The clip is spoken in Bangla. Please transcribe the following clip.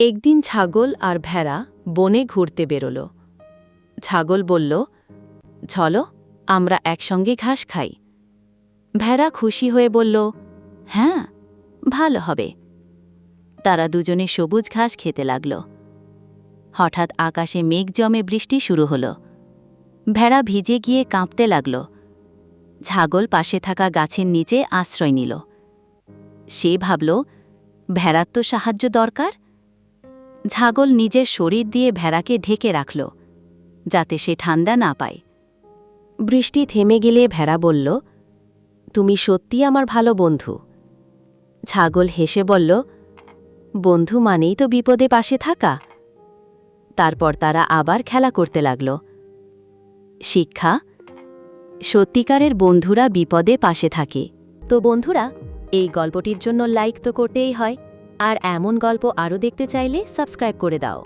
একদিন ছাগল আর ভেড়া বনে ঘুরতে বেরোল। ছাগল বলল, চলো আমরা একসঙ্গে ঘাস খাই। ভেড়া খুশি হয়ে বলল, হ্যাঁ, ভালো হবে। তারা দুজনে সবুজ ঘাস খেতে লাগল। হঠাৎ আকাশে মেঘ জমে বৃষ্টি শুরু হল। ভেড়া ভিজে গিয়ে কাঁপতে লাগল। ছাগল পাশে থাকা গাছের নিচে আশ্রয় নিল। সে ভাবল, ভেড়ার তো সাহায্য দরকার। ছাগল নিজের শরীর দিয়ে ভেড়াকে ঢেকে রাখল, যাতে সে ঠান্ডা না পায়। বৃষ্টি থেমে গেলে ভেড়া বলল, তুমি সত্যি আমার ভালো বন্ধু। ছাগল হেসে বলল, বন্ধু মানেই তো বিপদে পাশে থাকা। তারপর তারা আবার খেলা করতে লাগল। শিক্ষা: সত্যিকারের বন্ধুরা বিপদে পাশে থাকে। তো বন্ধুরা, এই গল্পটির জন্য লাইক তো করতেই হয়, আর এমন গল্প আরও দেখতে চাইলে সাবস্ক্রাইব করে দাও।